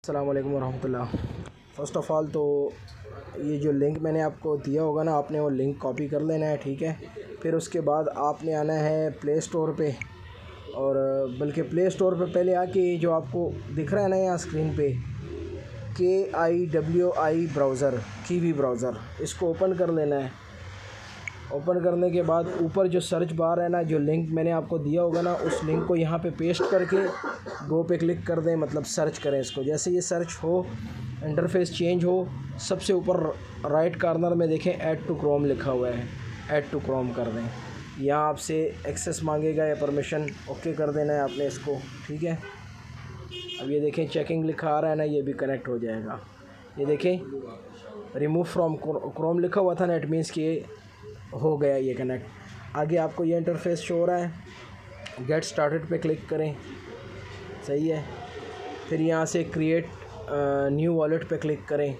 अस्सलाम वालेकुम वरहमतुल्लाह। First of all तो ये जो लिंक मैंने आपको दिया होगा ना, आपने वो लिंक कॉपी कर लेना है, ठीक है। फिर उसके बाद आपने आना है प्ले स्टोर पे, और बल्कि प्ले स्टोर पे पहले आके जो आपको दिख रहा है ना यहाँ स्क्रीन पे KIWI ब्राउज़र, कीवी ब्राउज़र, इसको ओपन कर लेना है। ओपन करने के बाद ऊपर जो सर्च बार है ना, जो लिंक मैंने आपको दिया होगा ना, उस लिंक को यहाँ पे पेस्ट करके गो पे क्लिक कर दें, मतलब सर्च करें इसको। जैसे ये सर्च हो, इंटरफेस चेंज हो, सबसे ऊपर राइट कॉर्नर में देखें ऐड टू क्रोम लिखा हुआ है, ऐड टू क्रोम कर दें। यहाँ आपसे एक्सेस मांगेगा या परमिशन, ओके कर देना है आपने इसको, ठीक है। अब ये देखें चेकिंग लिखा आ रहा है ना, ये भी कनेक्ट हो जाएगा। ये देखें रिमूव फ्रॉम क्रोम लिखा हुआ था ना, इट मीन्स कि हो गया ये कनेक्ट। आगे आपको ये इंटरफेस शो हो रहा है, गेट स्टार्टेड पे क्लिक करें, सही है। फिर यहाँ से क्रिएट न्यू वॉलेट पे क्लिक करें,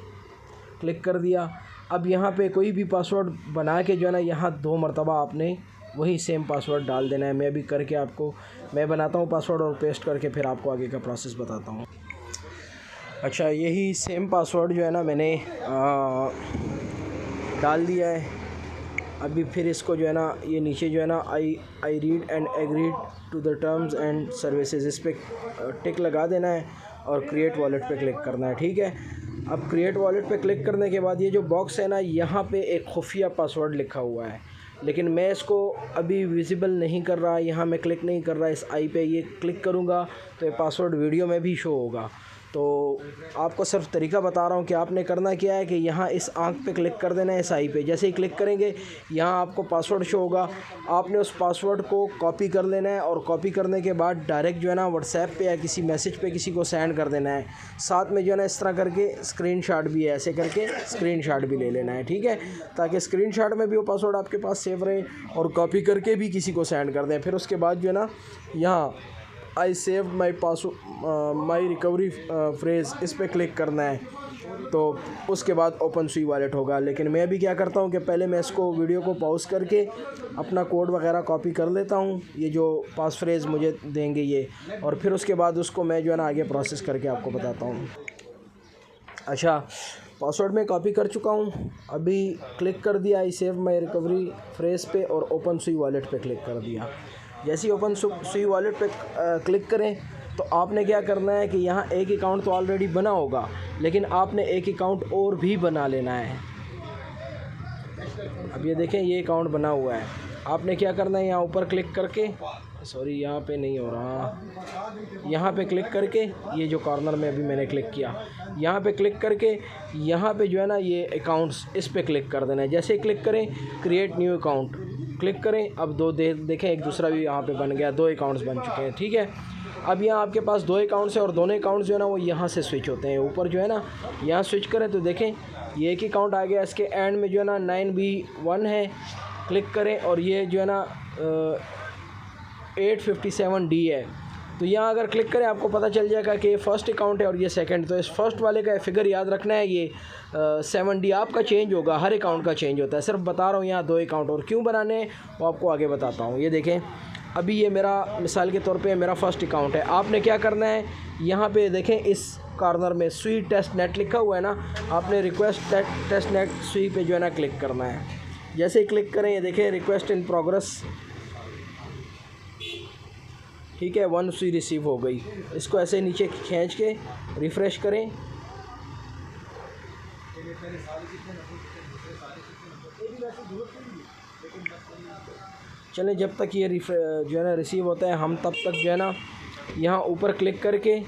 क्लिक कर दिया। अब यहाँ पे कोई भी पासवर्ड बना के जो है ना, यहाँ 2 मरतबा आपने वही सेम पासवर्ड डाल देना है। मैं भी करके आपको मैं बनाता हूँ पासवर्ड और पेस्ट करके फिर आपको आगे का प्रोसेस बताता हूँ। अच्छा, यही सेम पासवर्ड जो है ना मैंने डाल दिया है। अभी फिर इसको जो है ना, ये नीचे जो है ना I read and agreed to the terms and services, इस पर टिक लगा देना है और क्रिएट वॉलेट पे क्लिक करना है, ठीक है। अब क्रिएट वॉलेट पे क्लिक करने के बाद ये जो बॉक्स है ना, यहाँ पे एक खुफिया पासवर्ड लिखा हुआ है, लेकिन मैं इसको अभी विजिबल नहीं कर रहा, यहाँ मैं क्लिक नहीं कर रहा। इस आई पे ये क्लिक करूँगा तो ये पासवर्ड वीडियो में भी शो होगा। तो आपको सिर्फ तरीका बता रहा हूँ कि आपने करना क्या है कि यहाँ इस आंख पे क्लिक कर देना है, इस आई पे। जैसे ही क्लिक करेंगे यहाँ आपको पासवर्ड शो होगा, आपने उस पासवर्ड को कॉपी कर लेना है, और कॉपी करने के बाद डायरेक्ट जो है ना व्हाट्सएप पे या किसी मैसेज पे किसी को सेंड कर देना है। साथ में जो है ना इस तरह करके स्क्रीनशॉट भी है, ऐसे करके स्क्रीनशॉट भी ले लेना है, ठीक है, ताकि स्क्रीनशॉट में भी वो पासवर्ड आपके पास सेव रहे, और कॉपी करके भी किसी को सेंड कर दें। फिर उसके बाद जो है ना यहाँ I save my my recovery phrase, इस पर क्लिक करना है, तो उसके बाद ओपन सुई वॉलेट होगा। लेकिन मैं भी क्या करता हूँ कि पहले मैं इसको वीडियो को पॉज करके अपना कोड वगैरह कॉपी कर लेता हूँ, ये जो पास फ्रेज़ मुझे देंगे ये, और फिर उसके बाद उसको मैं जो है ना आगे प्रोसेस करके आपको बताता हूँ। अच्छा, पासवर्ड में कॉपी कर चुका हूँ, अभी क्लिक कर दिया I save my recovery phrase पे और ओपन सुई वॉलेट पे क्लिक कर दिया। जैसे ही ओपन सुई वॉलेट पे क्लिक करें तो आपने क्या करना है कि यहाँ एक अकाउंट तो ऑलरेडी बना होगा, लेकिन आपने एक अकाउंट और भी बना लेना है। अब ये देखें ये अकाउंट बना हुआ है, आपने क्या करना है यहाँ ऊपर क्लिक करके, सॉरी यहाँ पे नहीं हो रहा, यहाँ पे क्लिक करके, ये जो कॉर्नर में अभी मैंने क्लिक किया, यहाँ पे क्लिक करके यहाँ पे जो है ना ये अकाउंट्स, इस पे क्लिक कर देना है। जैसे ही क्लिक करें क्रिएट न्यू अकाउंट क्लिक करें, अब देखें एक दूसरा भी यहाँ पे बन गया, 2 अकाउंट्स बन चुके हैं, ठीक है। अब यहाँ आपके पास 2 अकाउंट्स हैं और दोनों अकाउंट्स जो है ना वो यहाँ से स्विच होते हैं। ऊपर जो है ना यहाँ स्विच करें तो देखें ये एक अकाउंट आ गया, इसके एंड में जो है ना 9B1 है, क्लिक करें, और ये जो है ना 857D है। तो यहाँ अगर क्लिक करें आपको पता चल जाएगा कि ये फर्स्ट अकाउंट है और ये सेकंड। तो इस फर्स्ट वाले का फिगर याद रखना है, ये 7D आपका चेंज होगा, हर अकाउंट का चेंज होता है। सिर्फ बता रहा हूँ यहाँ 2 अकाउंट और क्यों बनाने हैं वो आपको आगे बताता हूँ। ये देखें अभी ये मेरा मिसाल के तौर पे मेरा फर्स्ट अकाउंट है। आपने क्या करना है, यहाँ पे देखें इस कॉर्नर में सुई टेस्ट नेट लिखा हुआ है ना, आपने रिक्वेस्ट टेस्ट नेट सुई पे जो है ना क्लिक करना है। जैसे ही क्लिक करें ये देखें रिक्वेस्ट इन प्रोग्रेस, ठीक है, 1 सुई रिसीव हो गई। इसको ऐसे नीचे खींच के रिफ़्रेश करें, चलें जब तक ये जो है ना रिसीव होता है, हम तब तक जो है ना यहाँ ऊपर क्लिक करके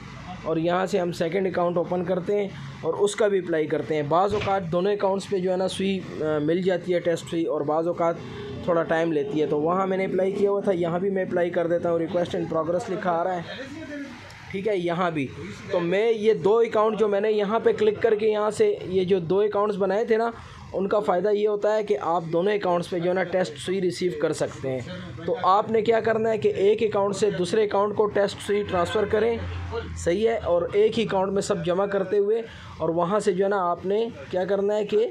और यहाँ से हम सेकंड अकाउंट ओपन करते हैं और उसका भी अप्लाई करते हैं। बाज़ औक़ात दोनों अकाउंट्स पे जो है ना सुई मिल जाती है टेस्ट सुई, और बाज़ औक़ात थोड़ा टाइम लेती है। तो वहाँ मैंने अप्लाई किया हुआ था, यहाँ भी मैं अप्लाई कर देता हूँ, रिक्वेस्ट इन प्रोग्रेस लिखा आ रहा है, ठीक है, यहाँ भी। तो मैं ये 2 अकाउंट जो मैंने यहाँ पे क्लिक करके यहाँ से ये जो 2 अकाउंट्स बनाए थे ना, उनका फ़ायदा ये होता है कि आप दोनों अकाउंट्स पे जो है ना टेस्ट सुई रिसीव कर सकते हैं। तो आपने क्या करना है कि एक अकाउंट से दूसरे अकाउंट को टेस्ट सुई ट्रांसफ़र करें, सही है, और एक ही अकाउंट में सब जमा करते हुए, और वहाँ से जो है ना आपने क्या करना है कि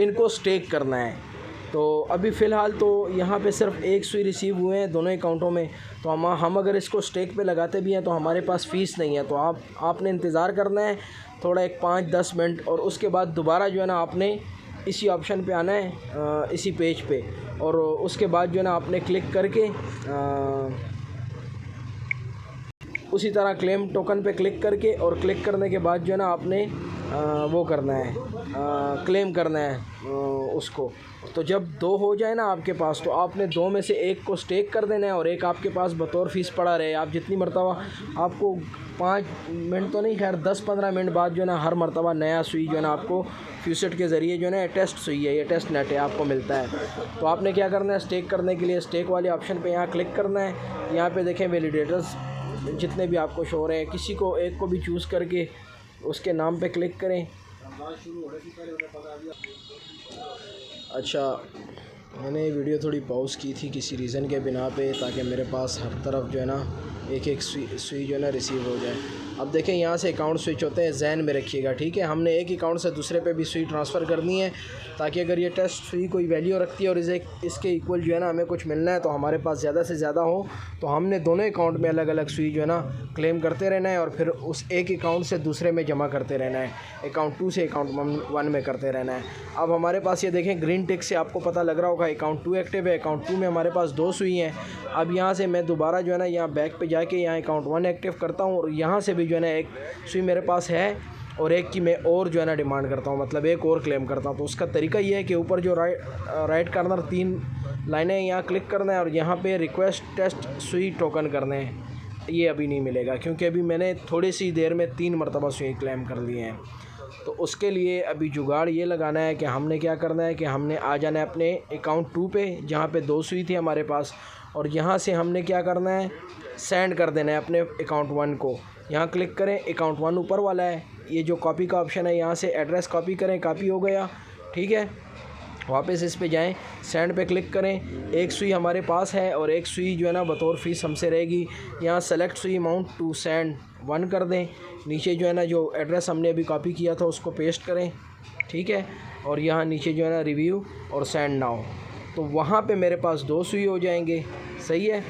इनको स्टेक करना है। तो अभी फ़िलहाल तो यहाँ पे सिर्फ एक सुई रिसीव हुए हैं दोनों अकाउंटों में। तो हम अगर इसको स्टेक पे लगाते भी हैं तो हमारे पास फ़ीस नहीं है। तो आपने इंतज़ार करना है थोड़ा, एक 5-10 मिनट, और उसके बाद दोबारा जो है ना आपने इसी ऑप्शन पे आना है, इसी पेज पे, और उसके बाद जो है ना आपने क्लिक करके उसी तरह क्लेम टोकन पे क्लिक करके, और क्लिक करने के बाद जो है ना आपने वो करना है, क्लेम करना है उसको। तो जब 2 हो जाए ना आपके पास, तो आपने 2 में से एक को स्टेक कर देना है और एक आपके पास बतौर फ़ीस पड़ा रहे। आप जितनी मरतबा आपको 5 मिनट तो नहीं, खैर 10-15 मिनट बाद जो है ना हर मरतबा नया सुई जो है ना आपको फ्यूसेट के ज़रिए जो है ना टेस्ट सुई है, ये टेस्ट नेट है, आपको मिलता है। तो आपने क्या करना है, स्टेक करने के लिए स्टेक वाले ऑप्शन पे यहाँ क्लिक करना है। यहाँ पे देखें वैलिडेटर्स जितने भी आपको शो हो रहे हैं, किसी को एक को भी चूज़ करके उसके नाम पे क्लिक करें। अच्छा, मैंने वीडियो थोड़ी पॉज की थी किसी रीज़न के बिना पे, ताकि मेरे पास हर तरफ जो है ना एक एक सुई जो है ना रिसीव हो जाए। अब देखें यहाँ से अकाउंट स्विच होते हैं, ज़हन में रखिएगा, ठीक है। हमने एक अकाउंट से दूसरे पे भी सुई ट्रांसफ़र करनी है, ताकि अगर ये टेस्ट सुई कोई वैल्यू रखती है और इसके इक्वल जो है ना हमें कुछ मिलना है, तो हमारे पास ज़्यादा से ज़्यादा हो, तो हमने दोनों अकाउंट में अलग अलग सुई जो है ना क्लेम करते रहना है, और फिर उस एक अकाउंट से दूसरे में जमा करते रहना है, अकाउंट 2 से अकाउंट 1 में करते रहना है। अब हमारे पास ये देखें ग्रीन टिक से आपको पता लग रहा होगा अकाउंट 2 एक्टिव है, अकाउंट 2 में हमारे पास 2 सुई हैं। अब यहाँ से मैं दोबारा जो है ना यहाँ बैक पे जाके यहाँ अकाउंट 1 एक्टिव करता हूँ, और यहाँ से भी जो है ना एक सुई मेरे पास है और एक की मैं और जो है ना डिमांड करता हूँ, मतलब एक और क्लेम करता हूँ। तो उसका तरीका ये है कि ऊपर जो राइट कॉर्नर 3 लाइनें, यहाँ क्लिक करना है और यहाँ पे रिक्वेस्ट टेस्ट सुई टोकन करने हैं। ये अभी नहीं मिलेगा क्योंकि अभी मैंने थोड़ी सी देर में 3 मरतबा सुई क्लेम कर लिए हैं। तो उसके लिए अभी जुगाड़ ये लगाना है कि हमने क्या करना है कि हमने आ जाना है अपने अकाउंट 2 पे, जहाँ पे 2 सुई थी हमारे पास, और यहाँ से हमने क्या करना है, सेंड कर देना है अपने अकाउंट 1 को। यहाँ क्लिक करें, अकाउंट 1 ऊपर वाला है, ये जो कॉपी का ऑप्शन है, यहाँ से एड्रेस कॉपी करें, कॉपी हो गया, ठीक है। वापस इस पे जाएं, सेंड पे क्लिक करें। एक सुई हमारे पास है और एक सुई जो है ना बतौर फ़ीस हमसे रहेगी। यहाँ सेलेक्ट सुई अमाउंट टू सेंड 1 कर दें। नीचे जो है ना जो एड्रेस हमने अभी कॉपी किया था उसको पेस्ट करें, ठीक है। और यहाँ नीचे जो है ना रिव्यू और सेंड नाउ, तो वहाँ पे मेरे पास 2 सुई हो जाएंगे, सही है।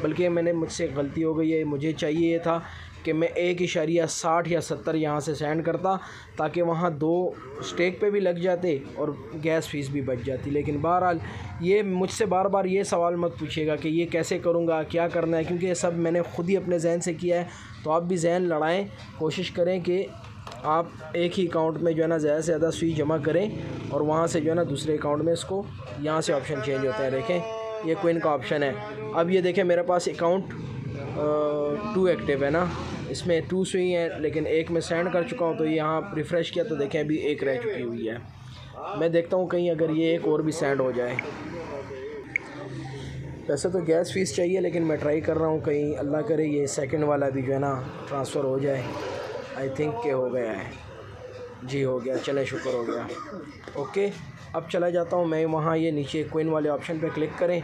बल्कि मुझसे गलती हो गई है, मुझे चाहिए ये था कि मैं 1.60 या 70 यहाँ से सेंड करता, ताकि वहाँ 2 स्टेक पे भी लग जाते और गैस फ़ीस भी बच जाती। लेकिन बहरहाल ये मुझसे बार बार ये सवाल मत पूछिएगा कि ये कैसे करूँगा, क्या करना है, क्योंकि ये सब मैंने ख़ुद ही अपने जहन से किया है। तो आप भी जहन लड़ाएँ, कोशिश करें कि आप एक ही अकाउंट में जो है ना ज़्यादा से ज़्यादा सुई जमा करें, और वहाँ से जो है ना दूसरे अकाउंट में इसको, यहाँ से ऑप्शन चेंज होता है, देखें ये क्विन का ऑप्शन है। अब ये देखें मेरे पास अकाउंट 2 एक्टिव है ना, इसमें 2 सुई हैं, लेकिन एक मैं सेंड कर चुका हूँ। तो यहाँ रिफ़्रेश किया तो देखें अभी एक रह चुकी हुई है। मैं देखता हूँ कहीं अगर ये एक और भी सेंड हो जाए। वैसे तो गैस फ़ीस चाहिए, लेकिन मैं ट्राई कर रहा हूँ कहीं अल्लाह करे ये सेकंड वाला भी जो है ना ट्रांसफ़र हो जाए। आई थिंक के हो गया है जी, हो गया, चले शुक्र हो गया। ओके, अब चला जाता हूँ मैं वहाँ, ये नीचे क्विन वाले ऑप्शन पे क्लिक करें।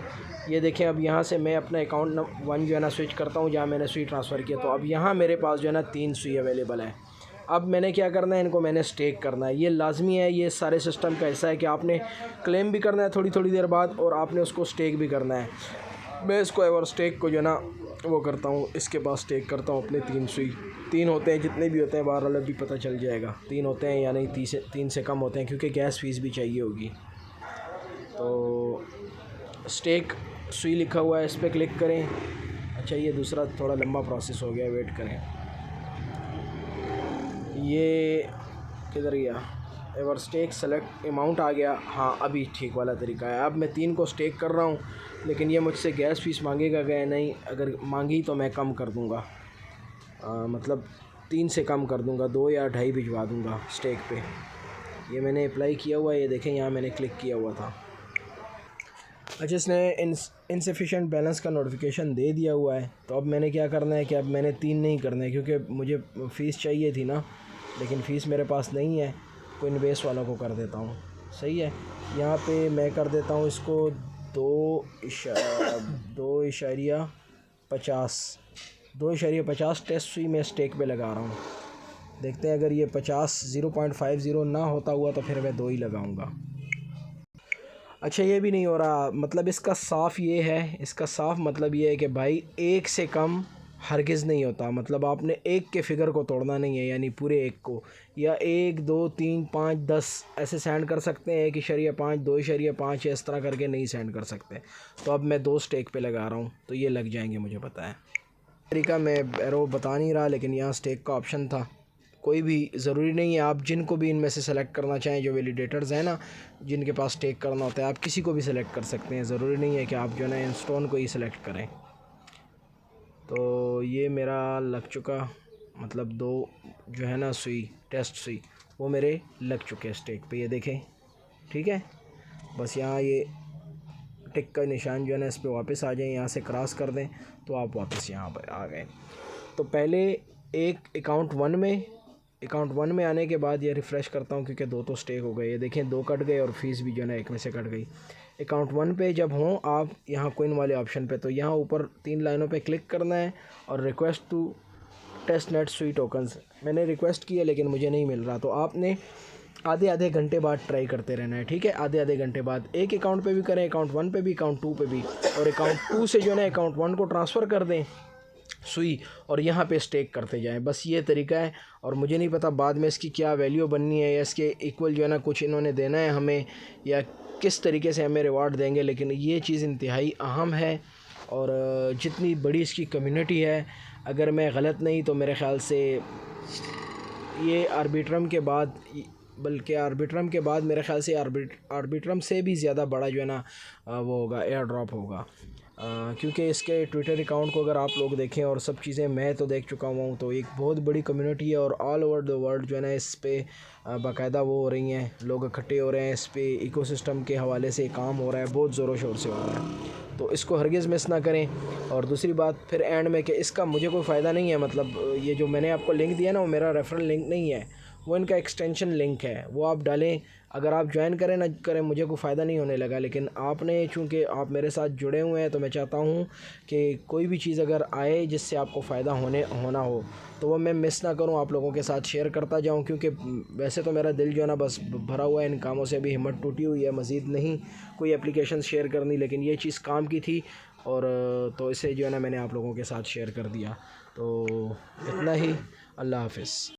ये देखें अब यहाँ से मैं अपना अकाउंट 1 जो है ना स्विच करता हूँ जहाँ मैंने सुई ट्रांसफ़र किया। तो अब यहाँ मेरे पास जो है ना 3 सुई अवेलेबल है। अब मैंने क्या करना है, इनको मैंने स्टेक करना है। ये लाजमी है, ये सारे सिस्टम का हिस्सा है कि आपने क्लेम भी करना है थोड़ी थोड़ी देर बाद, और आपने उसको स्टेक भी करना है। मैं इसको और स्टेक को जो है ना वो करता हूँ, इसके पास स्टेक करता हूँ अपने 3 सुई। 3 होते हैं, जितने भी होते हैं बहरहाल अभी पता चल जाएगा 3 होते हैं या नहीं, 3 से कम होते हैं, क्योंकि गैस फ़ीस भी चाहिए होगी। तो स्टेक सुई लिखा हुआ है, इस पर क्लिक करें। अच्छा, ये दूसरा थोड़ा लंबा प्रोसेस हो गया, वेट करें। ये किधर गया, एवर स्टेक सेलेक्ट अमाउंट आ गया। हाँ, अभी ठीक वाला तरीका है। अब मैं 3 को स्टेक कर रहा हूँ, लेकिन ये मुझसे गैस फ़ीस मांगेगा क्या नहीं, अगर मांगी तो मैं कम कर दूँगा, मतलब 3 से कम कर दूँगा, 2 या 2.5 भिजवा दूँगा स्टेक पे। ये मैंने अप्लाई किया हुआ है, ये देखें यहाँ मैंने क्लिक किया हुआ था। अच्छा, इसने इनसफिशिएंट बैलेंस का नोटिफिकेशन दे दिया हुआ है। तो अब मैंने क्या करना है कि अब मैंने 3 नहीं करना है, क्योंकि मुझे फ़ीस चाहिए थी ना, लेकिन फ़ीस मेरे पास नहीं है। कोई इन्वेस्ट वालों को कर देता हूँ, सही है। यहाँ पे मैं कर देता हूँ इसको 2.50 टेस्ट सुई मैं स्टेक पे लगा रहा हूँ। देखते हैं अगर ये 0.50 ना होता हुआ तो फिर मैं 2 ही लगाऊँगा। अच्छा ये भी नहीं हो रहा, मतलब इसका साफ़ ये है, इसका साफ़ मतलब ये है कि भाई एक से कम हरगिज़ नहीं होता। मतलब आपने एक के फिगर को तोड़ना नहीं है, यानी पूरे एक को, या 1 2 3 5 10 ऐसे सेंड कर सकते हैं, 1.5 2.5 इस तरह करके नहीं सेंड कर सकते। तो अब मैं 2 स्टेक पे लगा रहा हूँ तो ये लग जाएंगे, मुझे पता है तरीका। मैं एरो बता नहीं रहा, लेकिन यहाँ स्टेक का ऑप्शन था। कोई भी ज़रूरी नहीं है, आप जिनको भी इनमें से सेलेक्ट करना चाहें, जो वैलिडेटर्स हैं ना, जिनके पास स्टेक करना होता है, आप किसी को भी सिलेक्ट कर सकते हैं। ज़रूरी नहीं है कि आप जो है ना इंस्टोन को ही सिलेक्ट करें। तो ये मेरा लग चुका, मतलब 2 जो है ना सुई, टेस्ट सुई, वो मेरे लग चुके हैं स्टेक पे, ये देखें। ठीक है, बस यहाँ ये टिक का निशान जो है ना इस पर वापस आ जाए, यहाँ से क्रॉस कर दें तो आप वापस यहाँ पर आ गए। तो पहले एक अकाउंट 1 में आने के बाद ये रिफ़्रेश करता हूँ, क्योंकि 2 तो स्टेक हो गए, ये देखें 2 कट गए और फीस भी जो है ना एक में से कट गई। अकाउंट 1 पे जब हों आप यहाँ कोइन वाले ऑप्शन पे, तो यहाँ ऊपर 3 लाइनों पे क्लिक करना है और रिक्वेस्ट टू टेस्ट नेट सुई टोकन्स, मैंने रिक्वेस्ट की है लेकिन मुझे नहीं मिल रहा। तो आपने आधे घंटे बाद ट्राई करते रहना है। ठीक है, आधे घंटे बाद एक अकाउंट पे भी करें, अकाउंट 1 पे भी, अकाउंट 2 पे भी, और अकाउंट 2 से जो है ना अकाउंट 1 को ट्रांसफ़र कर दें सुई, और यहाँ पे स्टेक करते जाएं। बस ये तरीका है। और मुझे नहीं पता बाद में इसकी क्या वैल्यू बननी है, या इसके इक्वल जो है ना कुछ इन्होंने देना है हमें, या किस तरीके से हमें रिवार्ड देंगे, लेकिन ये चीज़ इंतहाई अहम है। और जितनी बड़ी इसकी कम्युनिटी है, अगर मैं गलत नहीं तो मेरे ख़्याल से ये आर्बिट्रम के बाद, बल्कि आर्बिट्रम के बाद मेरे ख़्याल से आर्बिट्रम से भी ज़्यादा बड़ा जो है ना वो होगा, एयर ड्रॉप होगा। क्योंकि इसके ट्विटर अकाउंट को अगर आप लोग देखें और सब चीज़ें मैं तो देख चुका हुआ हूँ, तो एक बहुत बड़ी कम्युनिटी है, और ऑल ओवर द वर्ल्ड जो है ना इस पे बाकायदा वो हो रही हैं, लोग इकट्ठे हो रहे हैं, इस पे इकोसिस्टम के हवाले से काम हो रहा है, बहुत ज़ोरों शोर से हो रहा है। तो इसको हरगिज़ मिस ना करें। और दूसरी बात फिर एंड में कि इसका मुझे कोई फ़ायदा नहीं है, मतलब ये जो मैंने आपको लिंक दिया ना, वो मेरा रेफरल लिंक नहीं है, वो इनका एक्सटेंशन लिंक है, वो आप डालें। अगर आप ज्वाइन करें ना करें, मुझे कोई फ़ायदा नहीं होने लगा, लेकिन आपने चूँकि आप मेरे साथ जुड़े हुए हैं, तो मैं चाहता हूँ कि कोई भी चीज़ अगर आए जिससे आपको फ़ायदा होना हो, तो वो मैं मिस ना करूँ, आप लोगों के साथ शेयर करता जाऊँ। क्योंकि वैसे तो मेरा दिल जो है ना बस भरा हुआ है इन कामों से, अभी हिम्मत टूटी हुई है, मज़ीद नहीं कोई एप्लीकेशन शेयर करनी, लेकिन ये चीज़ काम की थी, और तो इसे जो है ना मैंने आप लोगों के साथ शेयर कर दिया। तो इतना ही, अल्लाह हाफ़िज़।